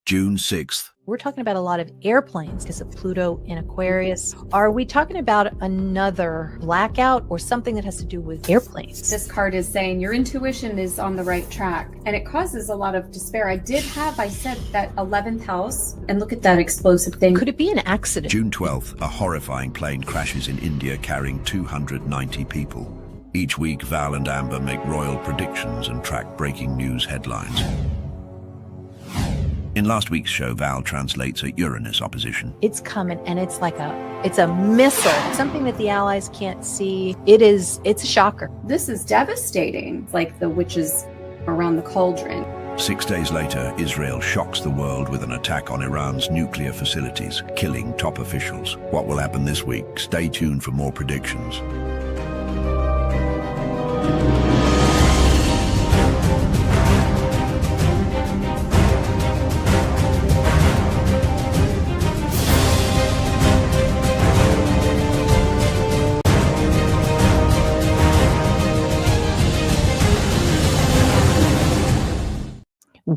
June 6th. We're talking about a lot of airplanes because of Pluto in Aquarius. Are we talking about another blackout or something that has to do with airplanes? This card is saying your intuition is on the right track, and it causes a lot of despair. I said that 11th house, and look at that explosive thing. Could it be an accident? June 12th, a horrifying plane crashes in India carrying 290 people. Each week, Val and Amber make royal predictions and track breaking news headlines. In last week's show, Val translates a Uranus opposition. It's coming, and it's like it's a missile, something that the allies can't see. It's a shocker. This is devastating. It's like the witches around the cauldron. 6 days later, Israel shocks the world with an attack on Iran's nuclear facilities, killing top officials. What will happen this week? Stay tuned for more predictions.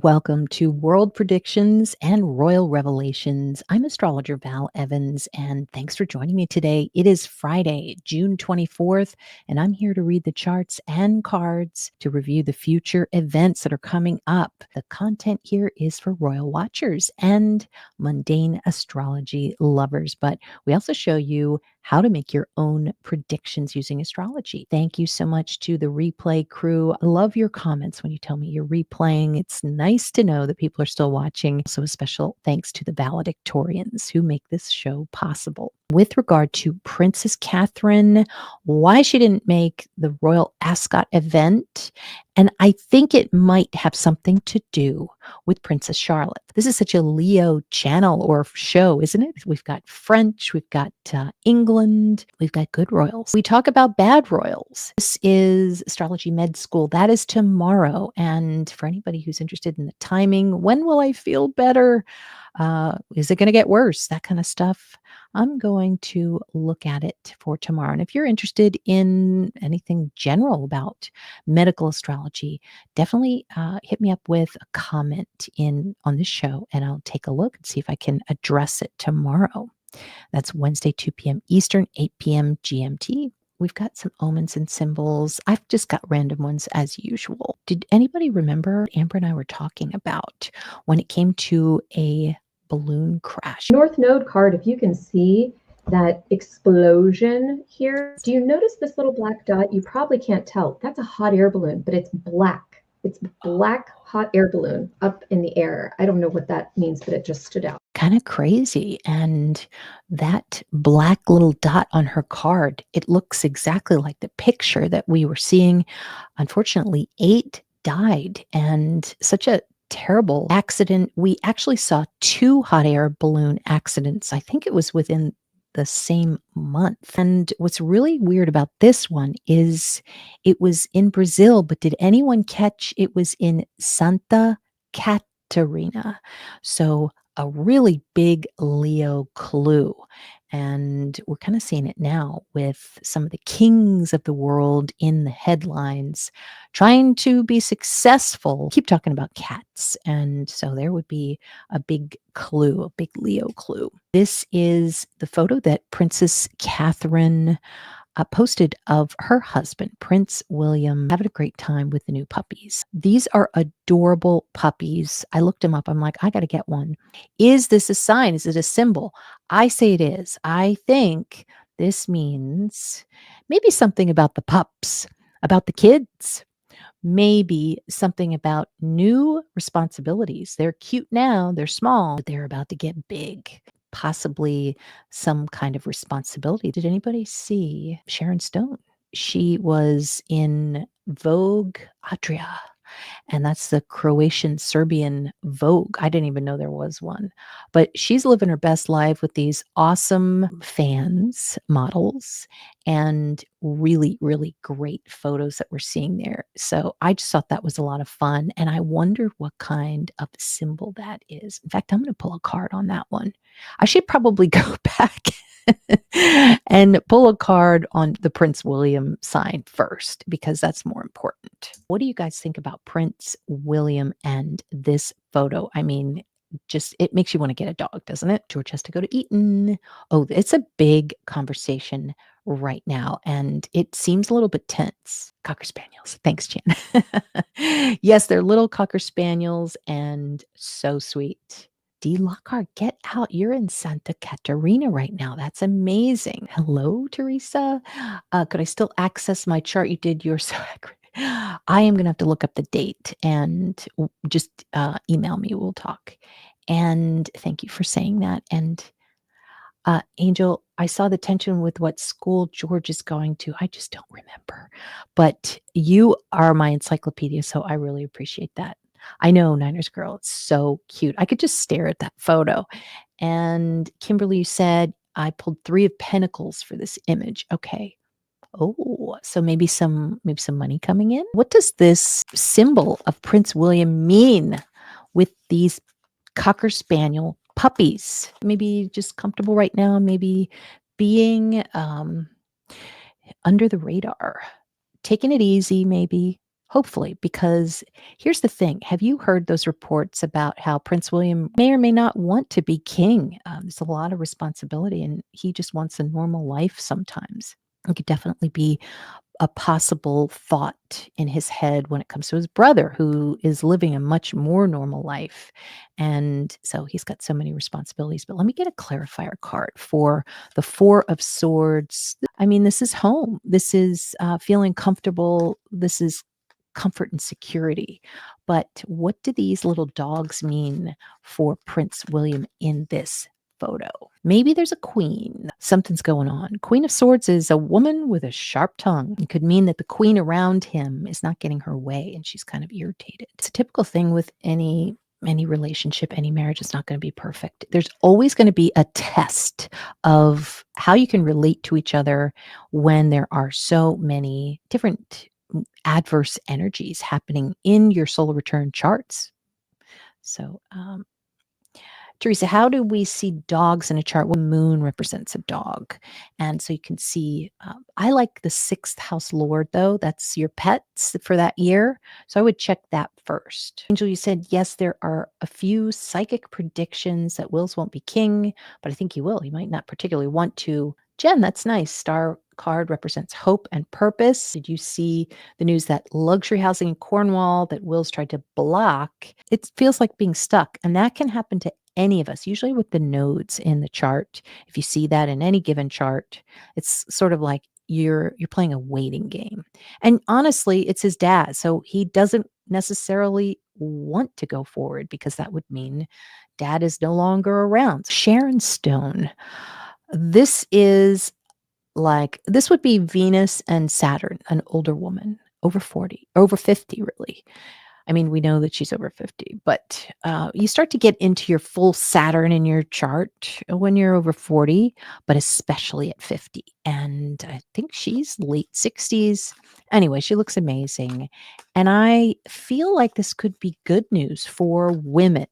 Welcome to World Predictions and Royal Revelations. I'm Astrologer Val Evans, and thanks for joining me today. It is Friday, June 24th, and I'm here to read the charts and cards to review the future events that are coming up. The content here is for royal watchers and mundane astrology lovers, but we also show you how to make your own predictions using astrology. Thank you so much to the replay crew. I love your comments when you tell me you're replaying. It's nice to know that people are still watching. So a special thanks to the valedictorians who make this show possible. With regard to Princess Catherine, why she didn't make the Royal Ascot event, and I think it might have something to do with Princess Charlotte. This is such a Leo channel or show, isn't it? We've got French, we've got England, we've got good royals. We talk about bad royals. This is Astrology Med School. That is tomorrow. And for anybody who's interested in the timing, when will I feel better? Is it going to get worse? That kind of stuff. I'm going to look at it for tomorrow. And if you're interested in anything general about medical astrology, definitely hit me up with a comment on this show, and I'll take a look and see if I can address it tomorrow. That's Wednesday, 2 p.m. Eastern, 8 p.m. GMT. We've got some omens and symbols. I've just got random ones as usual. Did anybody remember Amber and I were talking about when it came to a balloon crash? North Node card, if you can see that explosion here, do you notice this little black dot? You probably can't tell. That's a hot air balloon, but it's black. It's black hot air balloon up in the air. I don't know what that means, but it just stood out. Kind of crazy. And that black little dot on her card, it looks exactly like the picture that we were seeing. Unfortunately, 8 died, and such a terrible accident. We actually saw 2 hot air balloon accidents. I think it was within the same month. And what's really weird about this one is it was in Brazil, but did anyone catch it was in Santa Catarina? So a really big Leo clue. And we're kind of seeing it now with some of the kings of the world in the headlines trying to be successful. Keep talking about cats. And so there would be a big clue, a big Leo clue. This is the photo that Princess Catherine posted of her husband, Prince William, having a great time with the new puppies. These are adorable puppies. I looked them up. I'm like, I got to get one. Is this a sign? Is it a symbol? I say it is. I think this means maybe something about the pups, about the kids, maybe something about new responsibilities. They're cute now, they're small, but they're about to get big. Possibly some kind of responsibility. Did anybody see Sharon Stone? She was in Vogue Adria, and that's the Croatian Serbian Vogue. I didn't even know there was one, but she's living her best life with these awesome fans, models, and really, really great photos that we're seeing there. So I just thought that was a lot of fun, and I wonder what kind of symbol that is. In fact, I'm going to pull a card on that one. I should probably go back and pull a card on the Prince William sign first, because that's more important. What do you guys think about Prince William and this photo? I mean, just, it makes you want to get a dog, doesn't it? George has to go to Eton. Oh, it's a big conversation right now, and it seems a little bit tense. Cocker spaniels. Thanks, Jan. Yes, they're little cocker spaniels and so sweet. D. Lockhart, get out. You're in Santa Catarina right now. That's amazing. Hello, Teresa. Could I still access my chart? You did. You're so accurate. I am going to have to look up the date and just email me. We'll talk. And thank you for saying that. And Angel, I saw the tension with what school George is going to. I just don't remember. But you are my encyclopedia, so I really appreciate that. I know, Niners girl, it's so cute. I could just stare at that photo. And Kimberly said, I pulled 3 of Pentacles for this image. Okay. Oh, so maybe some money coming in. What does this symbol of Prince William mean with these Cocker Spaniel puppies? Maybe just comfortable right now, maybe being under the radar, taking it easy, maybe, hopefully, because here's the thing. Have you heard those reports about how Prince William may or may not want to be king? There's a lot of responsibility, and he just wants a normal life sometimes. It could definitely be a possible thought in his head when it comes to his brother, who is living a much more normal life. And so he's got so many responsibilities. But let me get a clarifier card for the 4 of Swords. I mean, this is home. This is feeling comfortable. This is comfort and security. But what do these little dogs mean for Prince William in this photo? Maybe there's a queen. Something's going on. Queen of Swords is a woman with a sharp tongue. It could mean that the queen around him is not getting her way and she's kind of irritated. It's a typical thing with any relationship, any marriage. Is not going to be perfect. There's always going to be a test of how you can relate to each other when there are so many different adverse energies happening in your solar return charts. So, Teresa, how do we see dogs in a chart? Well, the moon represents a dog. And so you can see, I like the 6th house lord, though. That's your pets for that year. So I would check that first. Angel, you said, yes, there are a few psychic predictions that Wills won't be king, but I think he will. He might not particularly want to. Jen, that's nice. Star card represents hope and purpose. Did you see the news that luxury housing in Cornwall that Wills tried to block? It feels like being stuck, and that can happen to any of us, usually with the nodes in the chart. If you see that in any given chart, it's sort of like you're playing a waiting game. And honestly, it's his dad, so he doesn't necessarily want to go forward because that would mean dad is no longer around. Sharon Stone. This would be Venus and Saturn, an older woman, over 40, over 50, really. I mean, we know that she's over 50, but you start to get into your full Saturn in your chart when you're over 40, but especially at 50. And I think she's late 60s. Anyway, she looks amazing. And I feel like this could be good news for women.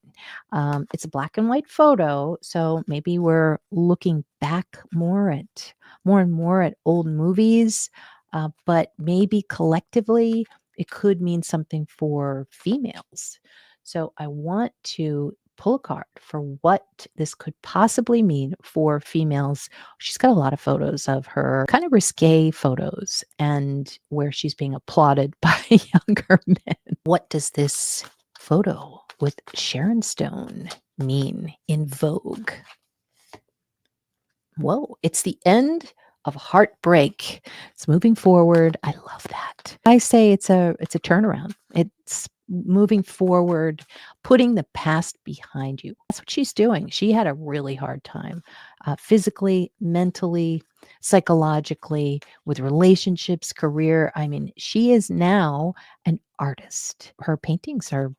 It's a black and white photo, so maybe we're looking back more and more at old movies, but maybe collectively, it could mean something for females. So I want to pull a card for what this could possibly mean for females. She's got a lot of photos of her, kind of risque photos, and where she's being applauded by younger men. What does this photo with Sharon Stone mean in Vogue? Whoa, it's the end of heartbreak. It's moving forward. I love that. I say it's a turnaround. It's moving forward, putting the past behind you. That's what she's doing. She had a really hard time, physically, mentally, psychologically, with relationships, career. I mean, she is now an artist. Her paintings are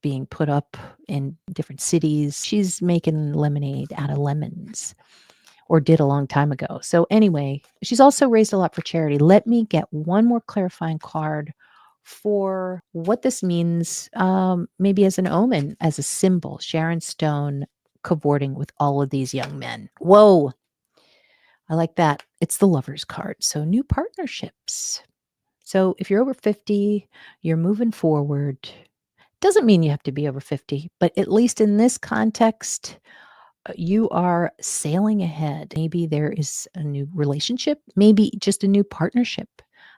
being put up in different cities. She's making lemonade out of lemons, or did a long time ago. So anyway, she's also raised a lot for charity. Let me get one more clarifying card for what this means, maybe as an omen, as a symbol. Sharon Stone cavorting with all of these young men. Whoa, I like that. It's the Lover's card. So new partnerships. So if you're over 50, you're moving forward. Doesn't mean you have to be over 50, but at least in this context, you are sailing ahead. Maybe there is a new relationship, maybe just a new partnership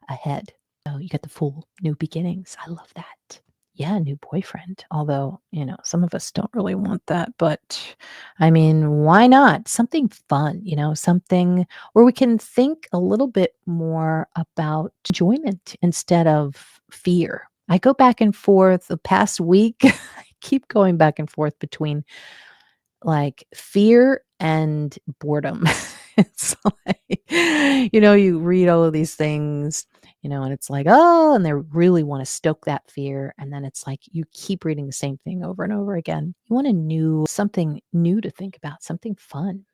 ahead. So you get the full new beginnings. I love that. Yeah, new boyfriend. Although, some of us don't really want that, but I mean, why not? Something fun, something where we can think a little bit more about enjoyment instead of fear. I go back and forth the past week. I keep going back and forth between like fear and boredom. It's like, you read all of these things, and it's like, oh, and they really want to stoke that fear. And then it's like you keep reading the same thing over and over again. You want something new to think about, something fun.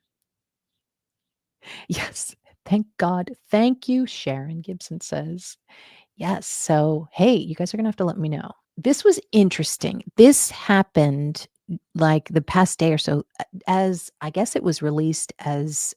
Yes. Thank God. Thank you, Sharon Gibson says. Yes. So, hey, you guys are going to have to let me know. This was interesting. This happened like the past day or so, as I guess it was released as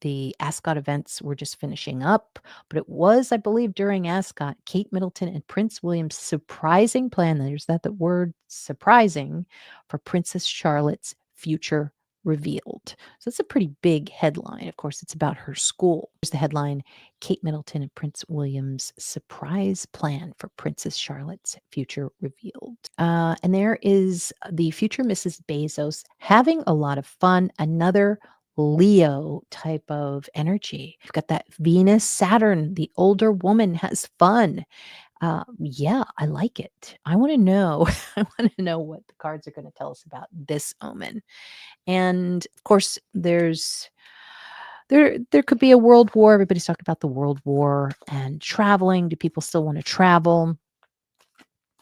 the Ascot events were just finishing up, but it was, I believe, during Ascot, Kate Middleton and Prince William's surprising plan. There's the word surprising for Princess Charlotte's future revealed. So it's a pretty big headline. Of course, it's about her school. Here's the headline: Kate Middleton and Prince William's surprise plan for Princess Charlotte's future revealed. And there is the future Mrs. Bezos having a lot of fun. Another Leo type of energy. You've got that Venus, Saturn, the older woman has fun. Yeah, I like it. I want to know. I want to know what the cards are going to tell us about this omen. And of course, there could be a world war. Everybody's talking about the world war and traveling. Do people still want to travel?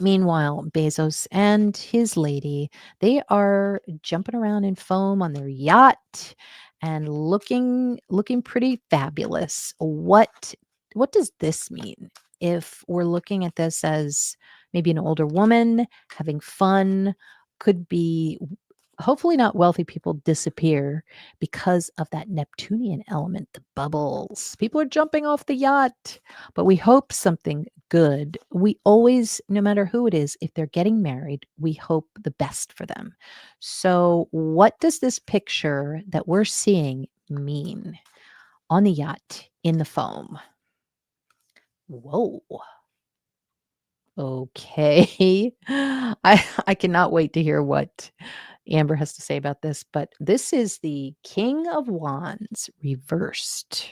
Meanwhile, Bezos and his lady, they are jumping around in foam on their yacht and looking pretty fabulous. What does this mean? If we're looking at this as maybe an older woman having fun, could be hopefully not wealthy people disappear because of that Neptunian element, the bubbles. People are jumping off the yacht, but we hope something good. We always, no matter who it is, if they're getting married, we hope the best for them. So, what does this picture that we're seeing mean on the yacht in the foam? Whoa. Okay. I cannot wait to hear what Amber has to say about this, but this is the King of Wands reversed.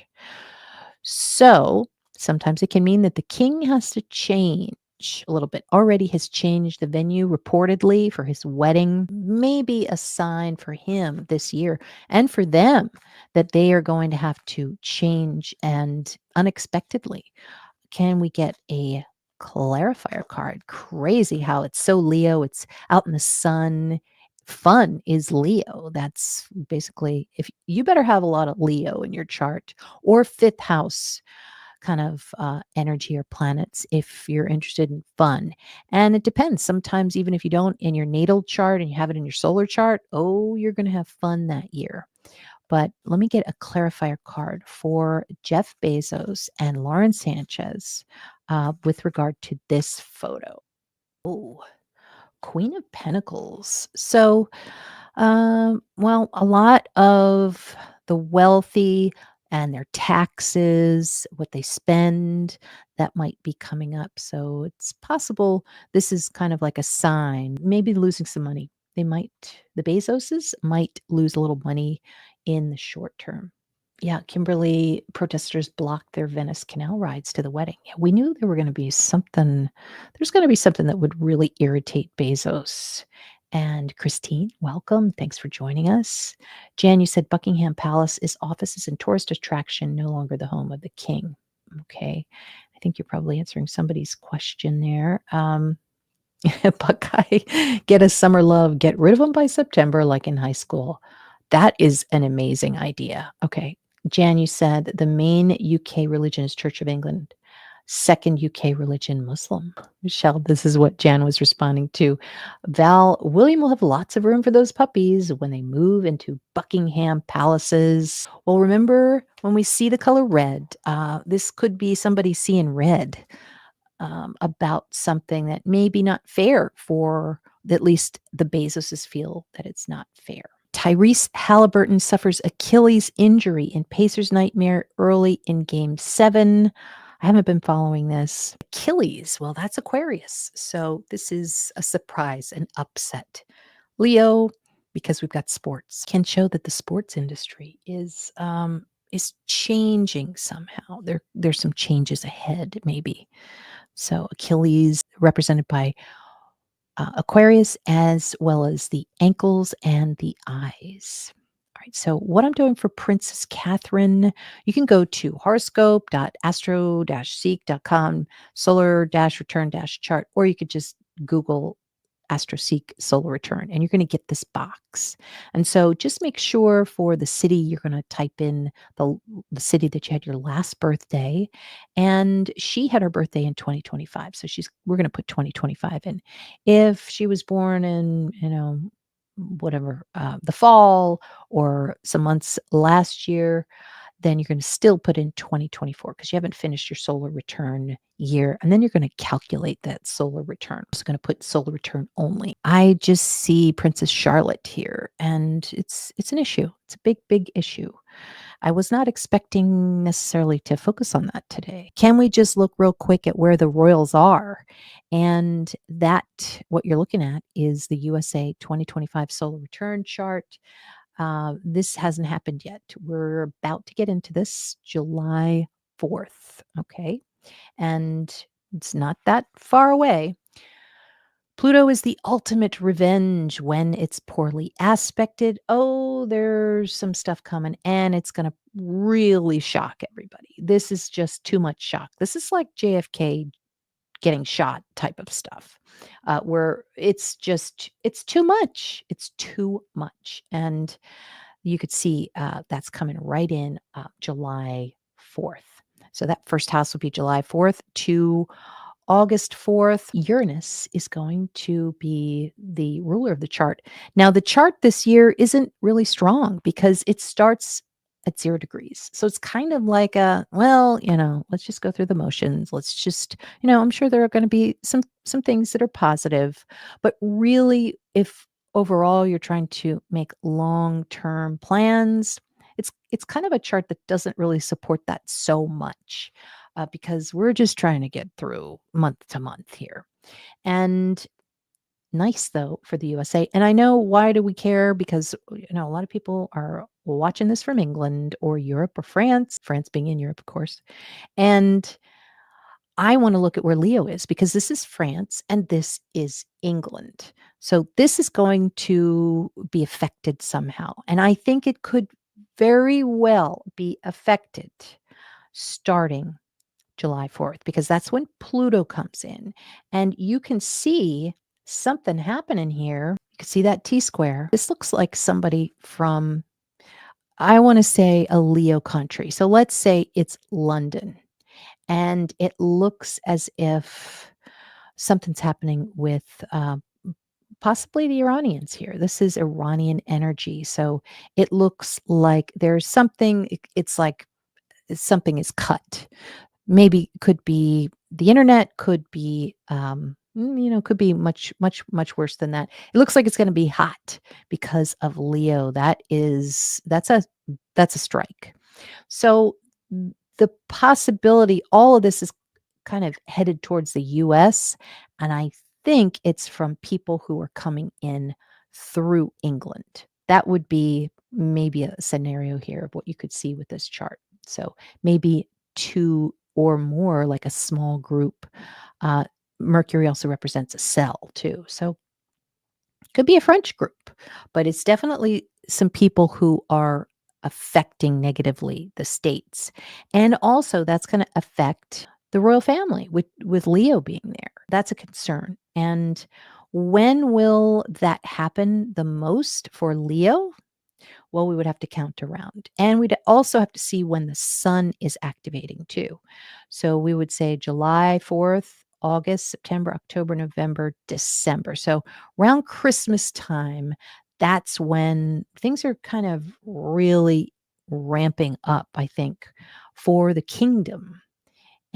So sometimes it can mean that the king has to change a little bit. Already has changed the venue reportedly for his wedding. Maybe a sign for him this year and for them that they are going to have to change and unexpectedly. Can we get a clarifier card? Crazy how it's so Leo. It's out in the sun. Fun is Leo. That's basically, if you better have a lot of Leo in your chart or fifth house kind of energy or planets if you're interested in fun. And it depends. Sometimes even if you don't in your natal chart and you have it in your solar chart, you're going to have fun that year. But let me get a clarifier card for Jeff Bezos and Lauren Sanchez with regard to this photo. Oh, Queen of Pentacles. So, well, a lot of the wealthy and their taxes, what they spend, that might be coming up. So it's possible this is kind of like a sign, maybe losing some money. The Bezoses might lose a little money in the short term. Yeah, Kimberly, protesters blocked their Venice Canal rides to the wedding. Yeah, we knew there were going to be something. There's going to be something that would really irritate Bezos. And Christine, welcome. Thanks for joining us. Jan, you said Buckingham Palace is offices and tourist attraction, no longer the home of the king. Okay. I think you're probably answering somebody's question there. Buckeye, get a summer love, get rid of them by September, like in high school. That is an amazing idea. Okay. Jan, you said the main UK religion is Church of England. Second UK religion, Muslim. Michelle, this is what Jan was responding to. Val, William will have lots of room for those puppies when they move into Buckingham Palaces. Well, remember when we see the color red, this could be somebody seeing red. about something that may be not fair for at least the Bezoses feel that it's not fair. Tyrese Halliburton suffers Achilles injury in Pacers nightmare early in Game 7. I haven't been following this. Achilles, well, that's Aquarius. So this is a surprise, an upset. Leo, because we've got sports, can show that the sports industry is changing somehow. There's some changes ahead, maybe. So Achilles, represented by Aquarius, as well as the ankles and the eyes. All right, so what I'm doing for Princess Catherine, you can go to horoscope.astro-seek.com, solar-return-chart, or you could just Google AstroSeek Solar Return, and you're going to get this box. And so just make sure for the city, you're going to type in the city that you had your last birthday. And she had her birthday in 2025. So we're going to put 2025 in. If she was born in, whatever, the fall or some months last year, then you're going to still put in 2024 because you haven't finished your solar return year. And then you're going to calculate that solar return. I'm just going to put solar return only. I just see Princess Charlotte here, and it's an issue. It's a big, big issue. I was not expecting necessarily to focus on that today. Can we just look real quick at where the royals are? And that, what you're looking at, is the USA 2025 solar return chart. This hasn't happened yet. We're about to get into this July 4th. Okay. And it's not that far away. Pluto is the ultimate revenge when it's poorly aspected. Oh, there's some stuff coming, and it's going to really shock everybody. This is just too much shock. This is like JFK getting shot type of stuff, where it's too much. It's too much. And you could see that's coming right in July 4th. So that first house will be July 4th to August 4th. Uranus is going to be the ruler of the chart. Now, the chart this year isn't really strong because it starts at 0 degrees. So it's kind of like let's just go through the motions. Let's just, I'm sure there are going to be some things that are positive, but really, if overall you're trying to make long-term plans, it's kind of a chart that doesn't really support that so much. Because we're just trying to get through month to month here. And nice, though, for the USA. And I know, why do we care? Because, a lot of people are watching this from England or Europe or France being in Europe, of course. And I want to look at where Leo is, because this is France and this is England. So this is going to be affected somehow. And I think it could very well be affected starting July 4th, because that's when Pluto comes in. And you can see something happening here. You can see that T-square. This looks like somebody from, I want to say, a Leo country. So let's say it's London. And it looks as if something's happening with possibly the Iranians here. This is Iranian energy. So it looks like there's something, it's like something is cut. Maybe could be the internet, could be, could be much, much, much worse than that. It looks like it's going to be hot because of Leo. That's a strike. So the possibility, all of this is kind of headed towards the US. And I think it's from people who are coming in through England. That would be maybe a scenario here of what you could see with this chart. So maybe 2 or more, like a small group. Mercury also represents a cell too. So it could be a French group, but it's definitely some people who are affecting negatively the states. And also that's going to affect the royal family with Leo being there. That's a concern. And when will that happen the most for Leo? Well, we would have to count around. And we'd also have to see when the sun is activating too. So we would say July 4th, August, September, October, November, December. So around Christmas time, that's when things are kind of really ramping up, I think, for the kingdom.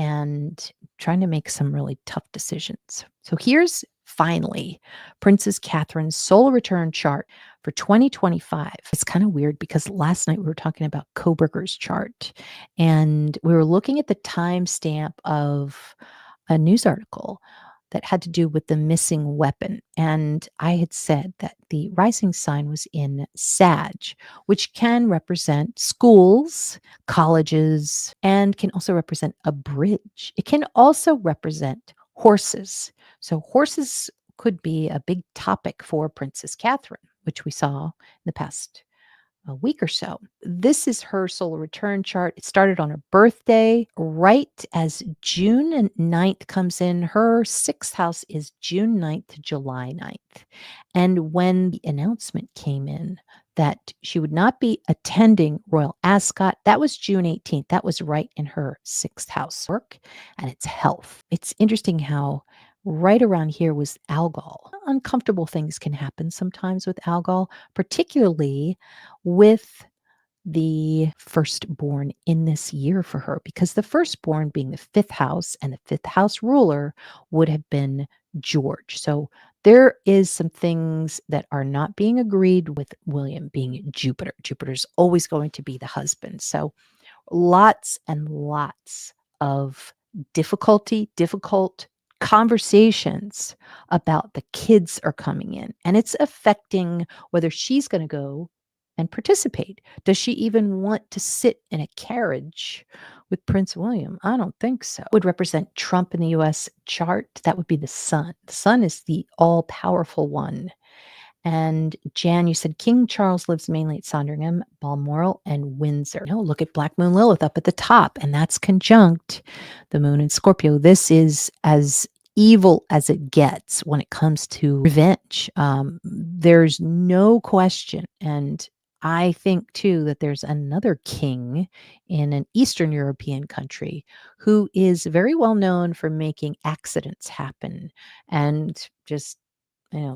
and trying to make some really tough decisions. So here's finally Princess Catherine's solar return chart for 2025. It's kind of weird because last night we were talking about Koberger's chart and we were looking at the timestamp of a news article that had to do with the missing weapon. And I had said that the rising sign was in Sag, which can represent schools, colleges, and can also represent a bridge. It can also represent horses. So horses could be a big topic for Princess Catherine, which we saw in the past a week or so. This is her solar return chart. It started on her birthday. Right as June 9th comes in, her sixth house is June 9th to July 9th. And when the announcement came in that she would not be attending Royal Ascot, that was June 18th. That was right in her sixth house work and its health. It's interesting how right around here was algol. Uncomfortable things can happen sometimes with algol, particularly with the firstborn in this year for her, because the firstborn being the fifth house and the fifth house ruler would have been George. So there is some things that are not being agreed with William being Jupiter. Jupiter's always going to be the husband. So lots and lots of difficult conversations about the kids are coming in, and it's affecting whether she's going to go and participate. Does she even want to sit in a carriage with Prince William? I don't think so. Would represent Trump in the US chart. That would be the sun. The sun is the all powerful one. And Jan, you said King Charles lives mainly at Sandringham, Balmoral, and Windsor. No, look at Black Moon Lilith up at the top, and that's conjunct the moon in Scorpio. This is as evil as it gets when it comes to revenge. There's no question. And I think too that there's another king in an Eastern European country who is very well known for making accidents happen and just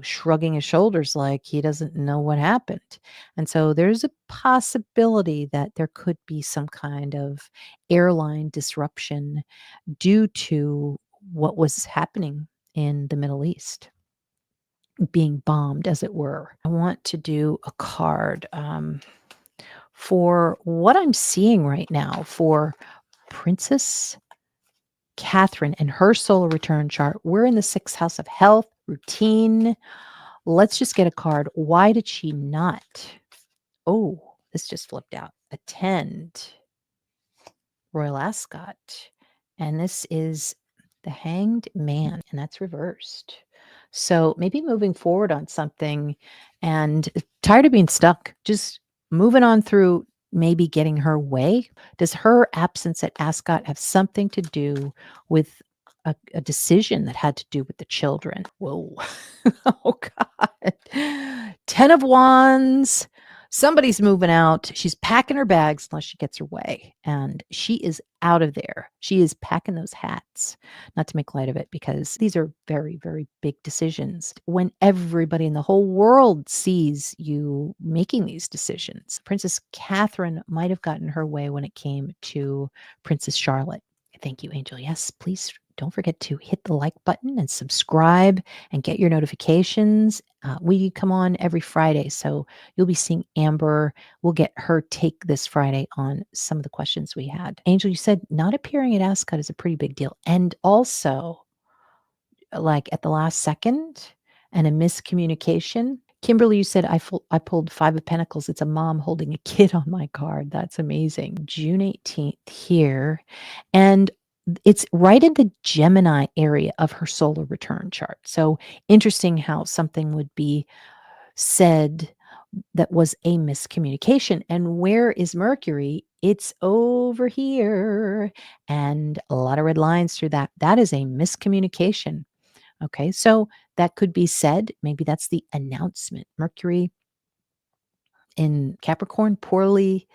shrugging his shoulders like he doesn't know what happened. And so there's a possibility that there could be some kind of airline disruption due to what was happening in the Middle East, being bombed, as it were. I want to do a card for what I'm seeing right now for Princess Catherine and her solar return chart. We're in the sixth house of health, routine. Let's just get a card. Why did she not? Oh, this just flipped out. Attend Royal Ascot. And this is the Hanged Man, and that's reversed. So maybe moving forward on something and tired of being stuck, just moving on through maybe getting her way. Does her absence at Ascot have something to do with a decision that had to do with the children? Whoa. Oh, God. 10 of Wands. Somebody's moving out. She's packing her bags unless she gets her way. And she is out of there. She is packing those hats. Not to make light of it, because these are very, very big decisions. When everybody in the whole world sees you making these decisions, Princess Catherine might have gotten her way when it came to Princess Charlotte. Thank you, Angel. Yes, please don't forget to hit the like button and subscribe and get your notifications. We come on every Friday, so you'll be seeing Amber. We'll get her take this Friday on some of the questions we had. Angel, you said not appearing at Ascot is a pretty big deal. And also, like at the last second and a miscommunication. Kimberly, you said I pulled 5 of Pentacles. It's a mom holding a kid on my card. That's amazing. June 18th here. And it's right in the Gemini area of her solar return chart. So interesting how something would be said that was a miscommunication. And where is Mercury? It's over here. And a lot of red lines through that. That is a miscommunication. Okay, so that could be said. Maybe that's the announcement. Mercury in Capricorn, poorly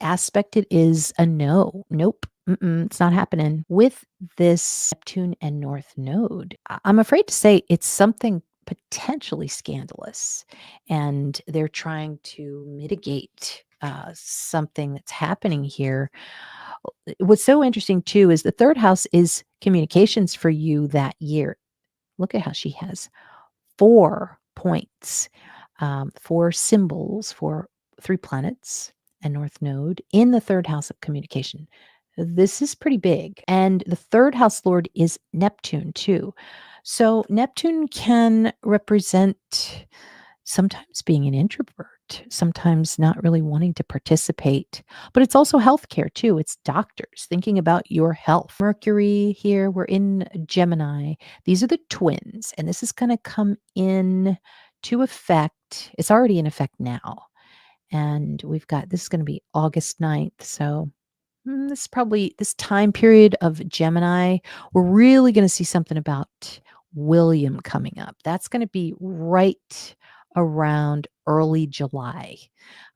aspected is a no. Nope. It's not happening. With this Neptune and North node, I'm afraid to say it's something potentially scandalous, and they're trying to mitigate something that's happening here. What's so interesting too is the third house is communications for you that year. Look at how she has 4 points, 4 symbols for 3 planets and North Node in the third house of communication. This is pretty big. And the third house lord is Neptune too. So Neptune can represent sometimes being an introvert, sometimes not really wanting to participate, but it's also healthcare too. It's doctors thinking about your health. Mercury here, we're in Gemini. These are the twins, and this is going to come in to effect. It's already in effect now. And we've got this is going to be August 9th. So this is probably this time period of Gemini. We're really going to see something about William coming up. That's going to be right around early July.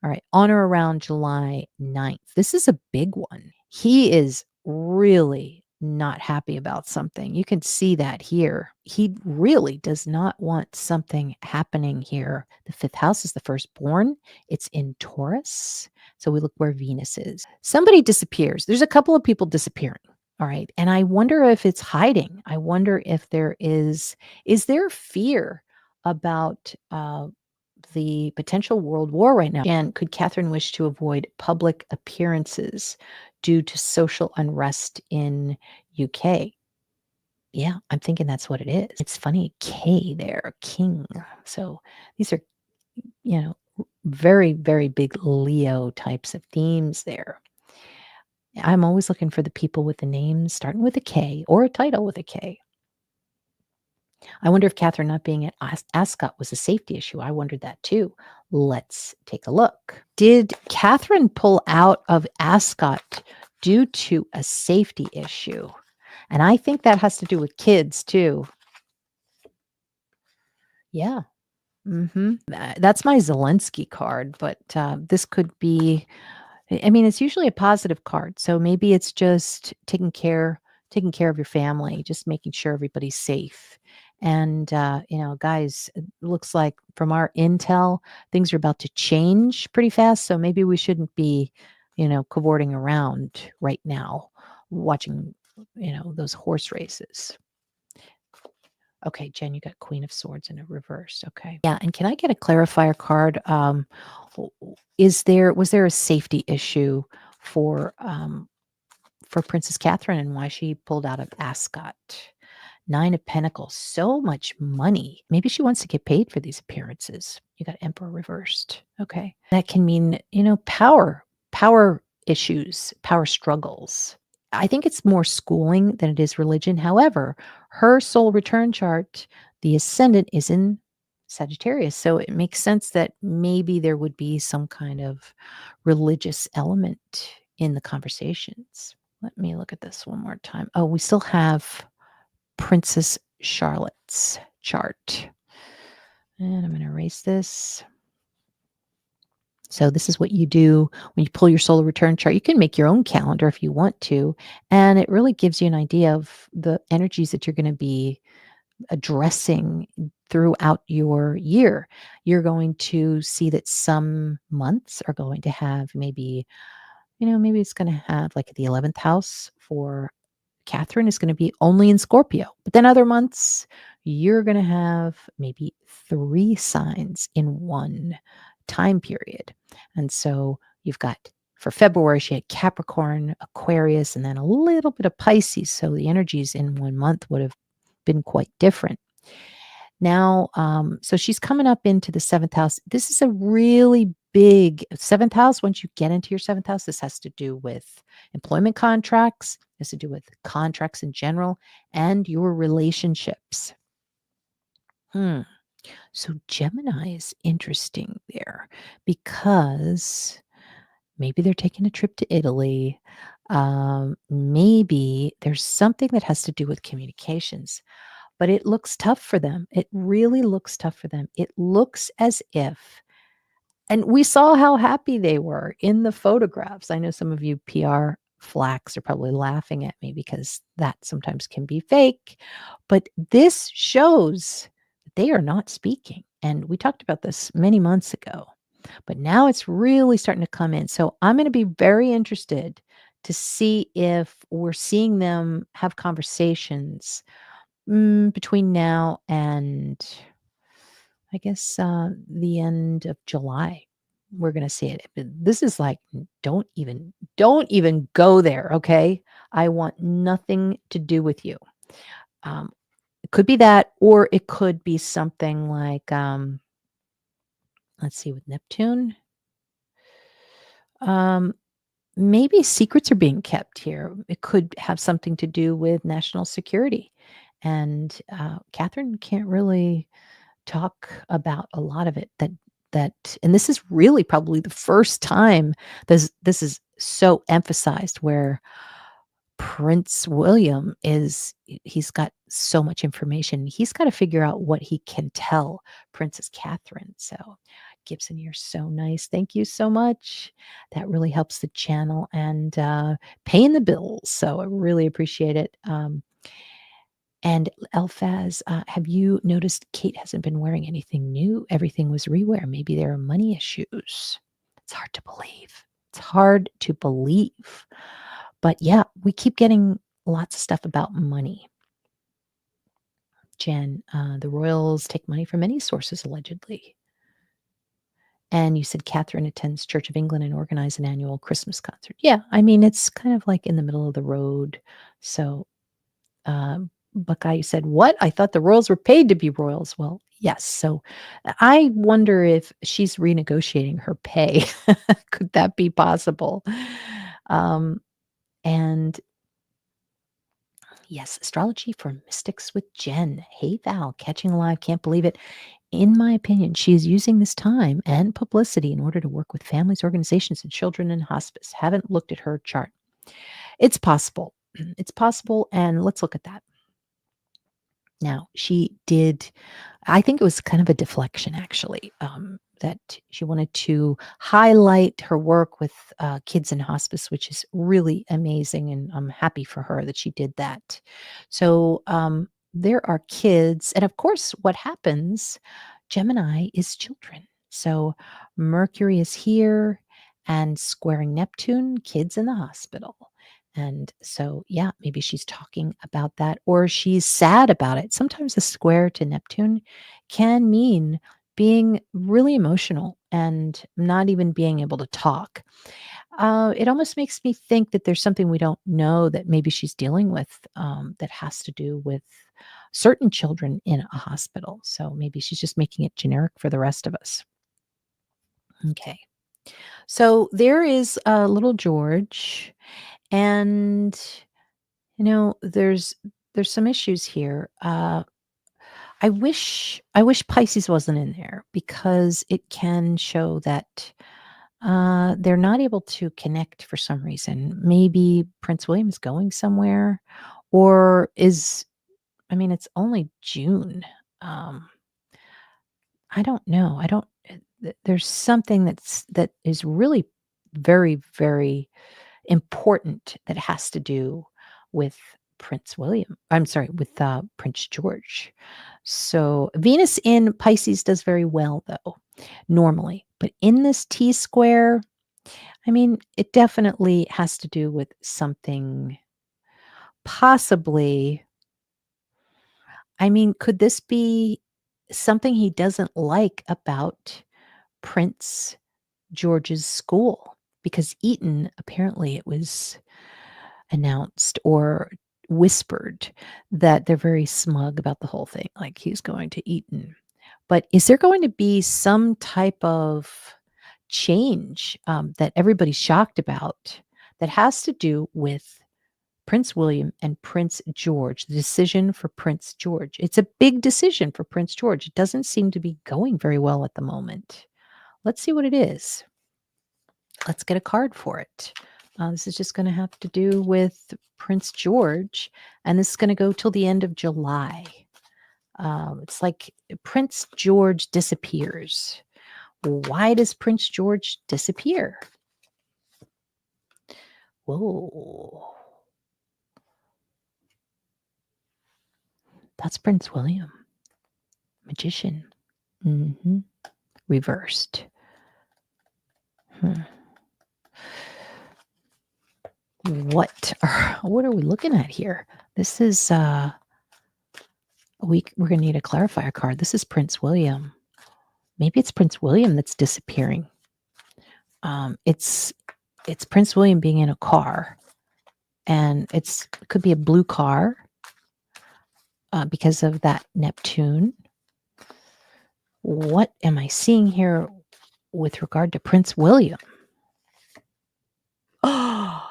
All right, on or around July 9th. This is a big one. He is really not happy about something. You can see that here. He really does not want something happening here. The 5th house is the firstborn. It's in Taurus. So we look where Venus is. Somebody disappears. There's a couple of people disappearing. All right. And I wonder if it's hiding. I wonder if there is there fear about the potential world war right now? And could Catherine wish to avoid public appearances due to social unrest in UK? Yeah, I'm thinking that's what it is. It's funny, K there, king. So these are, very, very big Leo types of themes there. I'm always looking for the people with the names starting with a K or a title with a K. I wonder if Catherine not being at Ascot was a safety issue. I wondered that too. Let's take a look. Did Catherine pull out of Ascot due to a safety issue? And I think that has to do with kids too. Yeah. That's my Zelensky card, but this could be, I mean, it's usually a positive card. So maybe it's just taking care of your family, just making sure everybody's safe. And, guys, it looks like from our intel, things are about to change pretty fast. So maybe we shouldn't be, cavorting around right now, watching, those horse races. Okay, Jen, you got Queen of Swords in a reverse. Okay. Yeah, and can I get a clarifier card? Was there a safety issue for Princess Catherine and why she pulled out of Ascot? 9 of Pentacles, so much money. Maybe she wants to get paid for these appearances. You got Emperor reversed. Okay. That can mean, power issues, power struggles. I think it's more schooling than it is religion. However, her soul return chart, the ascendant is in Sagittarius. So it makes sense that maybe there would be some kind of religious element in the conversations. Let me look at this one more time. Oh, we still have Princess Charlotte's chart. And I'm going to erase this. So this is what you do when you pull your solar return chart. You can make your own calendar if you want to. And it really gives you an idea of the energies that you're going to be addressing throughout your year. You're going to see that some months are going to have maybe it's going to have like the 11th house for Catherine is going to be only in Scorpio. But then other months, you're going to have maybe 3 signs in one time period. And so you've got, for February, she had Capricorn, Aquarius, and then a little bit of Pisces. So the energies in 1 month would have been quite different. Now, so she's coming up into the 7th house. This is a really big 7th house. Once you get into your 7th house, this has to do with employment contracts, has to do with contracts in general, and your relationships. So Gemini is interesting there because maybe they're taking a trip to Italy. Maybe there's something that has to do with communications, but it looks tough for them. It really looks tough for them. It looks as if, and we saw how happy they were in the photographs. I know some of you PR flacks are probably laughing at me because that sometimes can be fake, but this shows that they are not speaking. And we talked about this many months ago, but now it's really starting to come in. So I'm going to be very interested to see if we're seeing them have conversations between now and I guess the end of July. We're gonna see it. This is like don't even go there, okay? I want nothing to do with you. Um, it could be that, or it could be something like let's see, with Neptune. Um, maybe secrets are being kept here. It could have something to do with national security. And Catherine can't really talk about a lot of it and this is really probably the first time this is so emphasized where Prince William he's got so much information. He's got to figure out what he can tell Princess Catherine. So, Gibson, you're so nice. Thank you so much. That really helps the channel and paying the bills. So I really appreciate it. And Elphaz, have you noticed Kate hasn't been wearing anything new? Everything was rewear. Maybe there are money issues. It's hard to believe. It's hard to believe. But yeah, we keep getting lots of stuff about money. Jen, the royals take money from many sources, allegedly. And you said Catherine attends Church of England and organize an annual Christmas concert. Yeah, I mean, it's kind of like in the middle of the road. So, Buckeye said, what? I thought the royals were paid to be royals. Well, yes. So I wonder if she's renegotiating her pay. Could that be possible? And yes, astrology for mystics with Jen. Hey, Val, catching alive. Can't believe it. In my opinion, she is using this time and publicity in order to work with families, organizations, and children in hospice. Haven't looked at her chart. It's possible. It's possible. And let's look at that. Now, she did, I think it was kind of a deflection, actually, that she wanted to highlight her work with kids in hospice, which is really amazing. And I'm happy for her that she did that. So there are kids. And of course, what happens, Gemini is children. So Mercury is here and squaring Neptune, kids in the hospital. And so, yeah, maybe she's talking about that or she's sad about it. Sometimes a square to Neptune can mean being really emotional and not even being able to talk. It almost makes me think that there's something we don't know that maybe she's dealing with that has to do with certain children in a hospital. So maybe she's just making it generic for the rest of us. Okay. So there is little George. And there's some issues here. I wish Pisces wasn't in there because it can show that they're not able to connect for some reason. Maybe Prince William is going somewhere, or it's only June. Um, I don't know. I don't. There's something that is really very, very important that has to do with Prince William. I'm sorry, with Prince George. So Venus in Pisces does very well, though, normally. But in this T square, it definitely has to do with something possibly. Could this be something he doesn't like about Prince George's school? Because Eton, apparently, it was announced or whispered that they're very smug about the whole thing, like he's going to Eton. But is there going to be some type of change that everybody's shocked about that has to do with Prince William and Prince George, the decision for Prince George? It's a big decision for Prince George. It doesn't seem to be going very well at the moment. Let's see what it is. Let's get a card for it. This is just going to have to do with Prince George, and this is going to go till the end of July. It's like Prince George disappears. Why does Prince George disappear? Whoa. That's Prince William. Magician. Reversed. what are we looking at here? This is we're going to need a clarifier card. This is Prince William. Maybe it's Prince William that's disappearing. It's Prince William being in a car, and it could be a blue car because of that Neptune. What am I seeing here with regard to Prince William? Oh,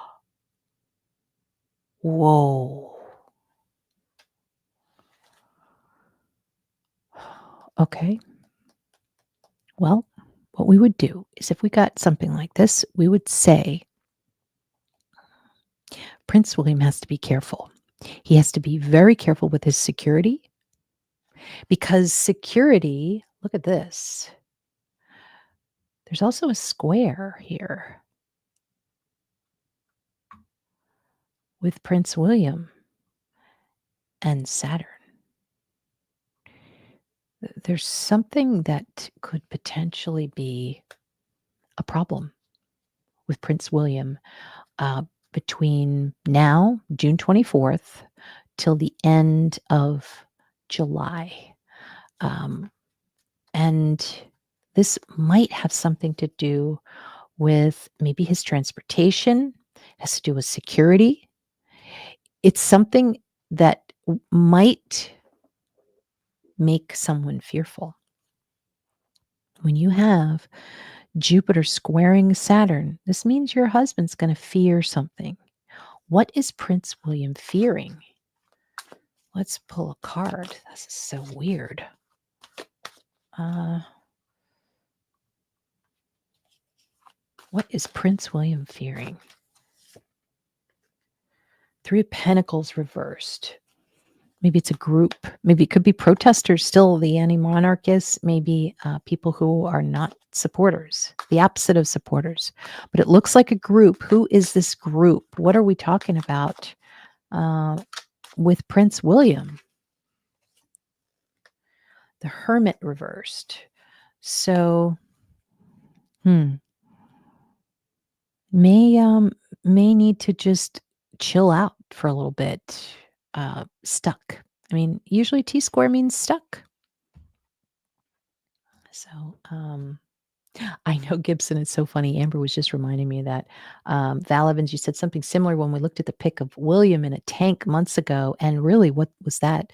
whoa. Okay. Well, what we would do is if we got something like this, we would say Prince William has to be careful. He has to be very careful with his security, because security, look at this. There's also a square here with Prince William and Saturn. There's something that could potentially be a problem with Prince William between now, June 24th, till the end of July. And this might have something to do with maybe his transportation, it has to do with security. It's something that might make someone fearful. When you have Jupiter squaring Saturn, this means your husband's going to fear something. What is Prince William fearing? Let's pull a card. This is so weird. What is Prince William fearing? Three of Pentacles reversed. Maybe it's a group. Maybe it could be protesters, still the anti-monarchists, maybe people who are not supporters, the opposite of supporters. But it looks like a group. Who is this group? What are we talking about with Prince William? The Hermit reversed. So, may need to just chill out for a little bit. Stuck. I mean, usually T-square means stuck. So, I know, Gibson, it's so funny. Amber was just reminding me of that. Val Evans, you said something similar when we looked at the pic of William in a tank months ago. And really, what was that?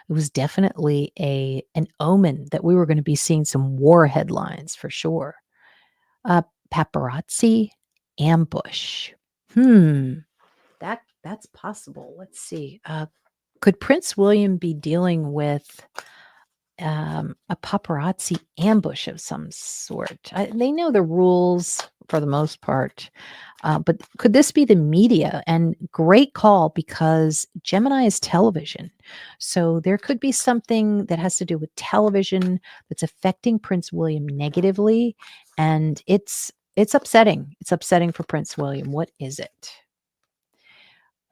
It was definitely an omen that we were going to be seeing some war headlines for sure. Paparazzi ambush. That's possible. Let's see. Could Prince William be dealing with a paparazzi ambush of some sort? They know the rules for the most part, but could this be the media? And great call, because Gemini is television. So there could be something that has to do with television that's affecting Prince William negatively. And it's upsetting. It's upsetting for Prince William. What is it?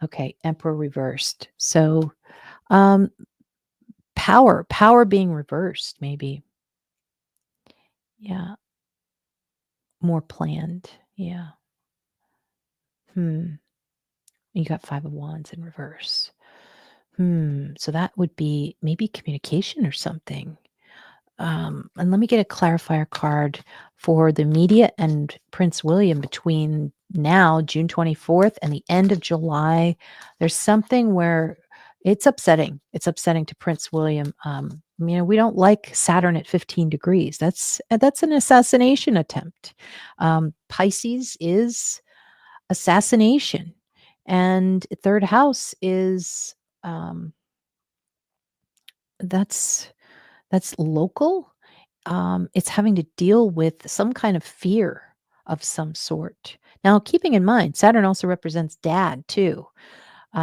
Okay, Emperor reversed. So power being reversed, maybe. Yeah. More planned. Yeah. You got Five of Wands in reverse. So that would be maybe communication or something. And let me get a clarifier card for the media and Prince William between now, June 24th, and the end of July. There's something where it's upsetting. It's upsetting to Prince William. We don't like Saturn at 15 degrees. That's an assassination attempt. Pisces is assassination. And third house is that's local. It's having to deal with some kind of fear of some sort. Now, keeping in mind, Saturn also represents dad too.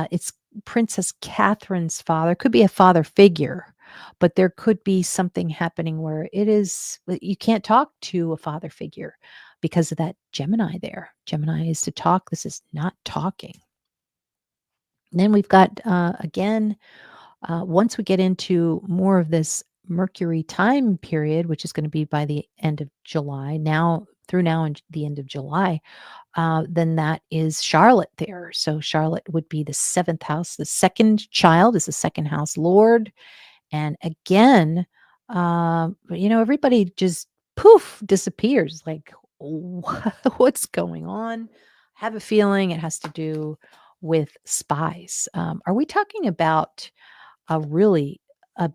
It's Princess Catherine's father. Could be a father figure, but there could be something happening where you can't talk to a father figure because of that Gemini there. Gemini is to talk. This is not talking. And then we've got, again, once we get into more of this Mercury time period, which is going to be by the end of July, through now and the end of July, then that is Charlotte there. So Charlotte would be the 7th house. The second child is the second house lord. And again, everybody just poof disappears. Like, what's going on? I have a feeling it has to do with spies. Are we talking about a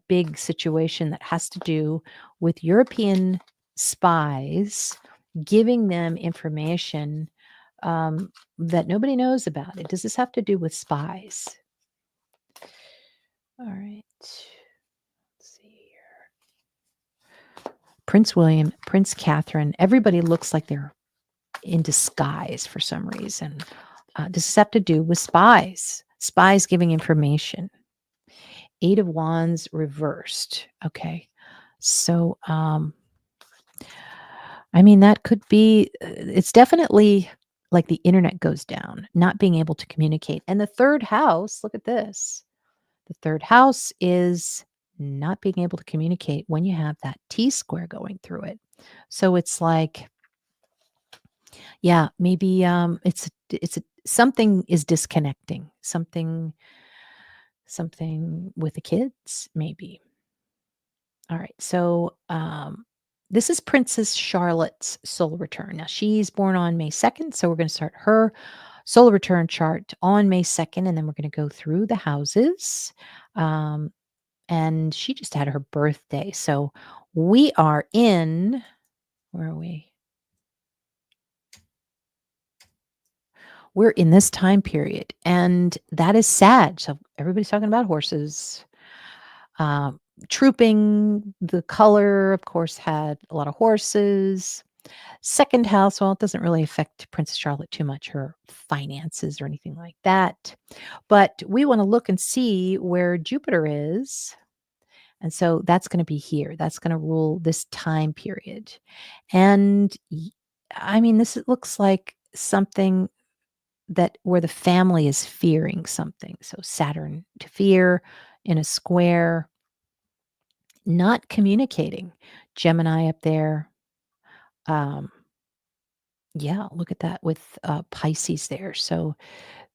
big situation that has to do with European spies giving them information that nobody knows about? Does this have to do with spies? All right. Let's see here. Prince William, Prince Catherine, everybody looks like they're in disguise for some reason. Does this have to do with spies? Spies giving information. 8 of Wands reversed. Okay. So, that could be, it's definitely like the internet goes down, not being able to communicate. And the third house, look at this. The third house is not being able to communicate when you have that T square going through it. So it's like, yeah, maybe something is disconnecting, something with the kids, maybe. All right. So this is Princess Charlotte's solar return. Now she's born on May 2nd. So we're going to start her solar return chart on May 2nd, and then we're going to go through the houses. And she just had her birthday. So we are in, where are we? We're in this time period, and that is sad. So everybody's talking about horses. Trooping, the color, of course, had a lot of horses. Second house, well, it doesn't really affect Princess Charlotte too much, her finances or anything like that. But we want to look and see where Jupiter is. And so that's going to be here. That's going to rule this time period. And this looks like something that where the family is fearing something. So Saturn to fear in a square, not communicating. Gemini up there. Yeah, look at that with Pisces there. So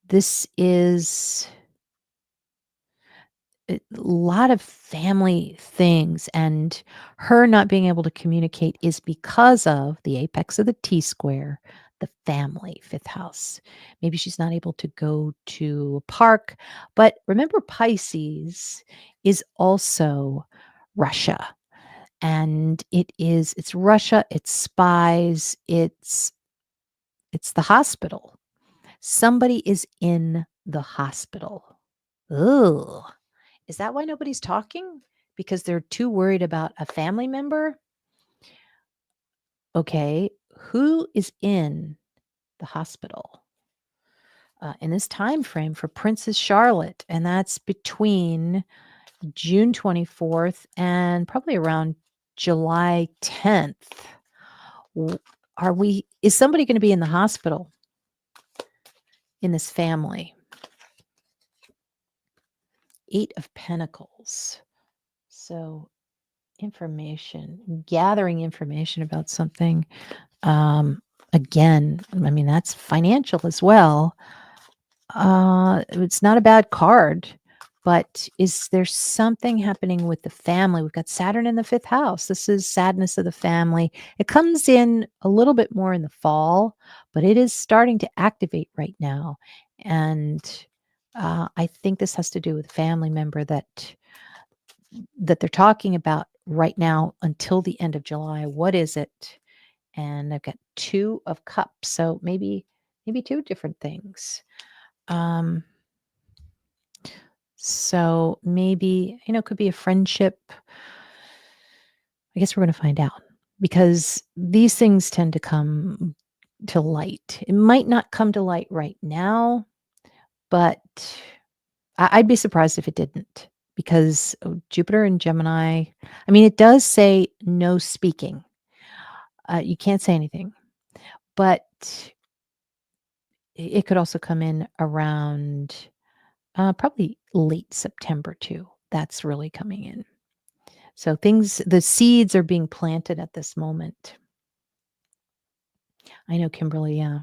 this is a lot of family things, and her not being able to communicate is because of the apex of the T square, the family, 5th house. Maybe she's not able to go to a park, but remember Pisces is also Russia. And it's Russia, it's spies, it's the hospital. Somebody is in the hospital. Ugh. Is that why nobody's talking? Because they're too worried about a family member? Okay, who is in the hospital in this time frame for Princess Charlotte? And that's between June 24th and probably around July 10th. Is somebody going to be in the hospital in this family? 8 of Pentacles. So gathering information about something. Again, that's financial as well. It's not a bad card, but is there something happening with the family? We've got Saturn in the 5th house. This is sadness of the family. It comes in a little bit more in the fall, but it is starting to activate right now. And I think this has to do with a family member that they're talking about right now until the end of July. What is it? And I've got 2 of Cups. So maybe 2 different things. So maybe, it could be a friendship. I guess we're going to find out, because these things tend to come to light. It might not come to light right now, but I'd be surprised if it didn't, because Jupiter and Gemini, it does say no speaking. You can't say anything, but it could also come in around probably late September too. That's really coming in. So the seeds are being planted at this moment. I know Kimberly. Yeah,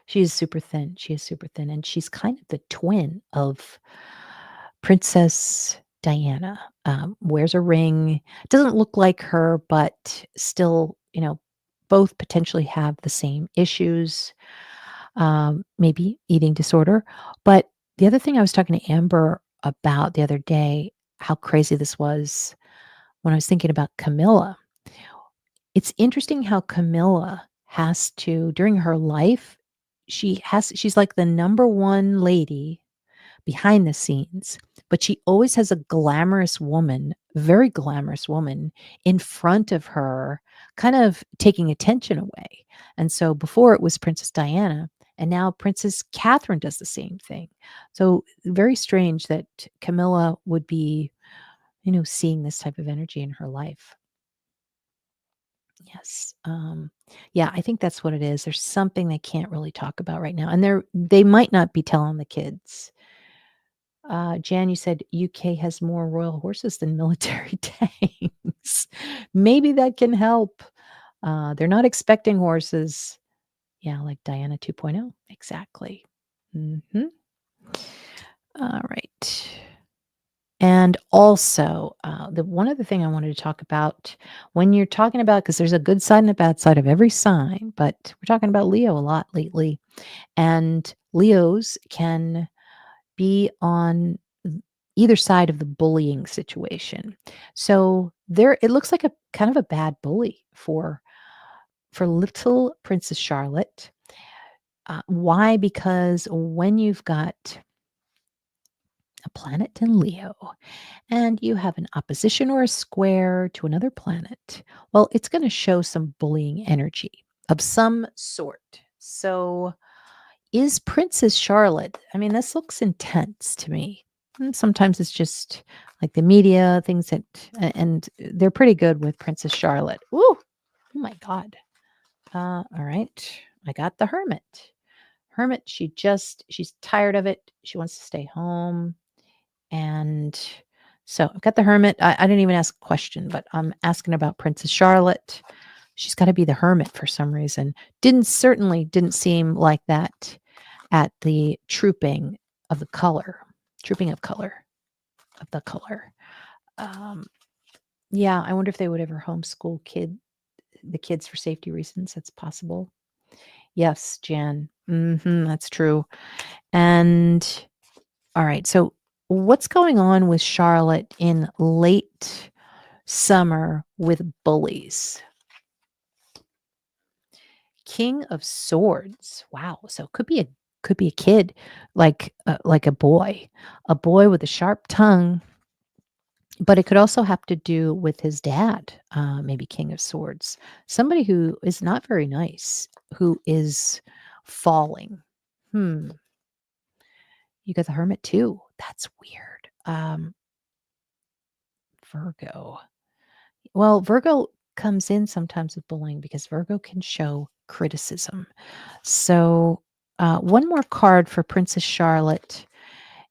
she is super thin. She is super thin, and she's kind of the twin of Princess Diana. Wears a ring. Doesn't look like her, but still, both potentially have the same issues. Maybe eating disorder. But the other thing I was talking to Amber about the other day, how crazy this was when I was thinking about Camilla. It's interesting how Camilla has to, during her life, she's like the number one lady behind the scenes, but she always has a glamorous woman, very glamorous woman in front of her, kind of taking attention away. And so before it was Princess Diana, and now Princess Catherine does the same thing. So very strange that Camilla would be, seeing this type of energy in her life. Yes. Yeah, I think that's what it is. There's something they can't really talk about right now. And they might not be telling the kids. Jan, you said UK has more royal horses than military tanks. Maybe that can help. They're not expecting horses. Yeah, like Diana 2.0. Exactly. Mhm. All right. And also, the one other thing I wanted to talk about when you're talking about, because there's a good side and a bad side of every sign, but we're talking about Leo a lot lately. And Leos can be on either side of the bullying situation. So it looks like a kind of a bad bully for little Princess Charlotte. Why? Because when you've got a planet in Leo and you have an opposition or a square to another planet, well, it's going to show some bullying energy of some sort. So is Princess Charlotte, I mean, this looks intense to me. Sometimes it's just like the media, things that, and they're pretty good with Princess Charlotte. Ooh, oh my God. All right. I got the Hermit. Hermit, she's tired of it. She wants to stay home. And so I've got the Hermit. I didn't even ask a question, but I'm asking about Princess Charlotte. She's got to be the Hermit for some reason. Certainly didn't seem like that at the trooping of the color. Yeah, I wonder if they would ever homeschool the kids for safety reasons. That's possible. Yes, Jan. That's true. And all right, so what's going on with Charlotte in late summer with bullies? King of Swords. Wow. So it could be a kid, like a boy with a sharp tongue. But it could also have to do with his dad, maybe King of Swords. Somebody who is not very nice, who is falling. You got the Hermit too. That's weird. Virgo. Well, Virgo comes in sometimes with bullying because Virgo can show criticism. So one more card for Princess Charlotte.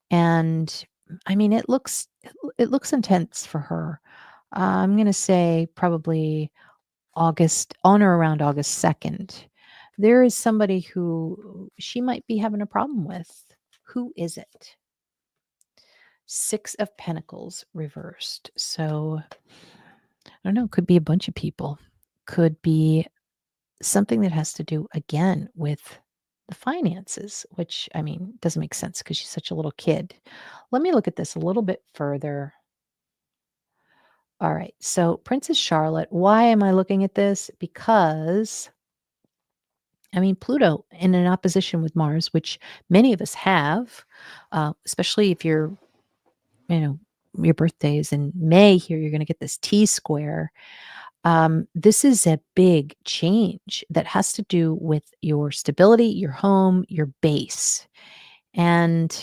And I mean, it looks intense for her. I'm going to say probably August, on or around August 2nd. There is somebody who she might be having a problem with. Who is it? 6 of Pentacles reversed. So I don't know, could be a bunch of people. Could be something that has to do again with the finances, which I mean doesn't make sense because she's such a little kid. Let me look at this a little bit further. All right, so Princess Charlotte, why am I looking at this? Because I mean, Pluto in an opposition with Mars, which many of us have, especially if your birthday is in May here, you're going to get this T square. This is a big change that has to do with your stability, your home, your base. And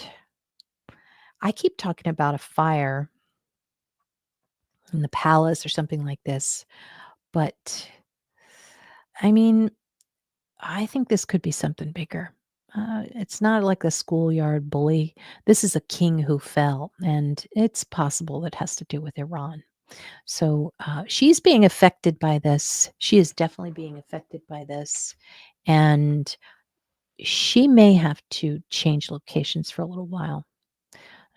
I keep talking about a fire in the palace or something like this. But I mean, I think this could be something bigger. It's not like a schoolyard bully. This is a king who fell, and it's possible that has to do with Iran. So she's being affected by this. She is definitely being affected by this. And she may have to change locations for a little while,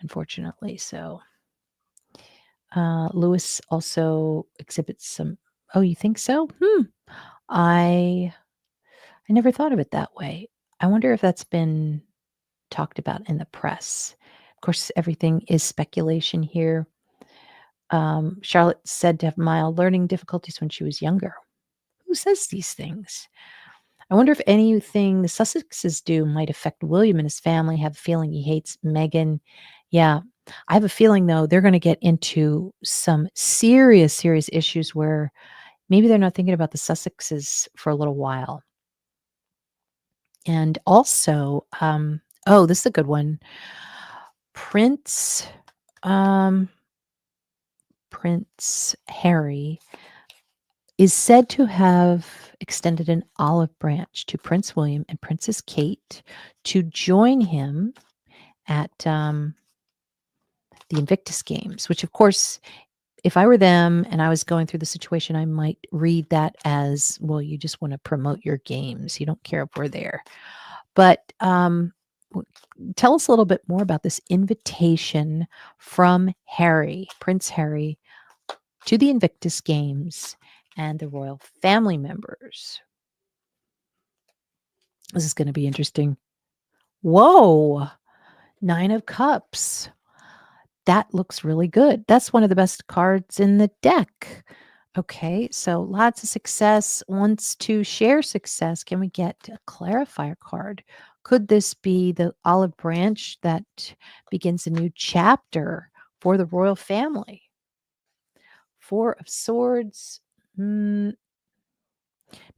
unfortunately. So Lewis also exhibits some. Oh, you think so? I never thought of it that way. I wonder if that's been talked about in the press. Of course, everything is speculation here. Charlotte said to have mild learning difficulties when she was younger. Who says these things? I wonder if anything the Sussexes do might affect William and his family. I have a feeling he hates Meghan. Yeah. I have a feeling, though, they're going to get into some serious, serious issues where maybe they're not thinking about the Sussexes for a little while. And also, this is a good one. Prince Harry is said to have extended an olive branch to Prince William and Princess Kate to join him at the Invictus Games, which, of course, if I were them and I was going through the situation, I might read that as, well, you just want to promote your games. You don't care if we're there. But tell us a little bit more about this invitation from Prince Harry, to the Invictus Games and the royal family members. This is going to be interesting. Whoa, 9 of Cups. That looks really good. That's one of the best cards in the deck. Okay, so lots of success. Wants to share success. Can we get a clarifier card? Could this be the olive branch that begins a new chapter for the royal family? 4 of Swords. Maybe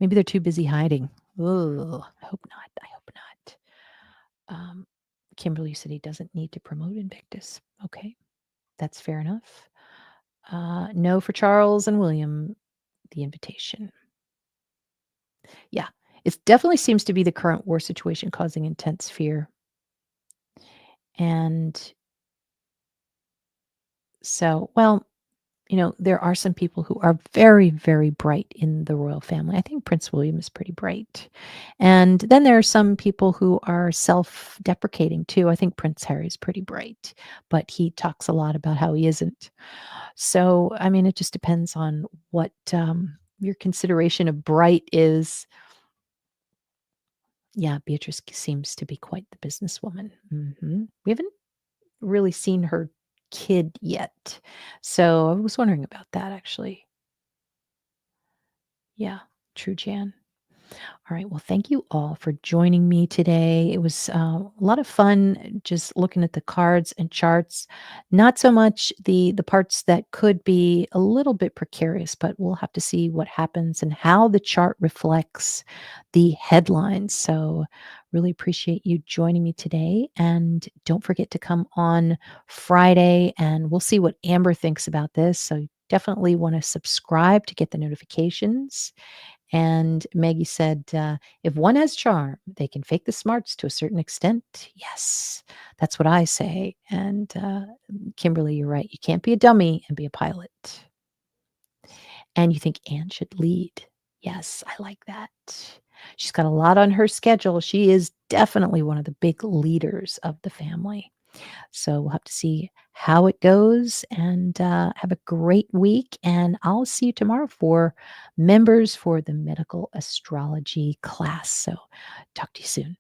they're too busy hiding. Oh, I hope not. I hope not. Kimberly said he doesn't need to promote Invictus. Okay, that's fair enough. No for Charles and William, the invitation. Yeah, it definitely seems to be the current war situation causing intense fear. And so, well, there are some people who are very, very bright in the royal family. I think Prince William is pretty bright. And then there are some people who are self-deprecating too. I think Prince Harry is pretty bright, but he talks a lot about how he isn't. So, I mean, it just depends on what your consideration of bright is. Yeah, Beatrice seems to be quite the businesswoman. We haven't really seen her kid yet. So I was wondering about that, actually. Yeah, true, Jan. All right. Well, thank you all for joining me today. It was a lot of fun just looking at the cards and charts. Not so much the parts that could be a little bit precarious, but we'll have to see what happens and how the chart reflects the headlines. So really appreciate you joining me today. And don't forget to come on Friday and we'll see what Amber thinks about this. So definitely want to subscribe to get the notifications. And Maggie said, if one has charm, they can fake the smarts to a certain extent. Yes, that's what I say. And Kimberly, you're right. You can't be a dummy and be a pilot. And you think Anne should lead. Yes, I like that. She's got a lot on her schedule. She is definitely one of the big leaders of the family. So we'll have to see how it goes and have a great week. And I'll see you tomorrow for members for the medical astrology class. So talk to you soon.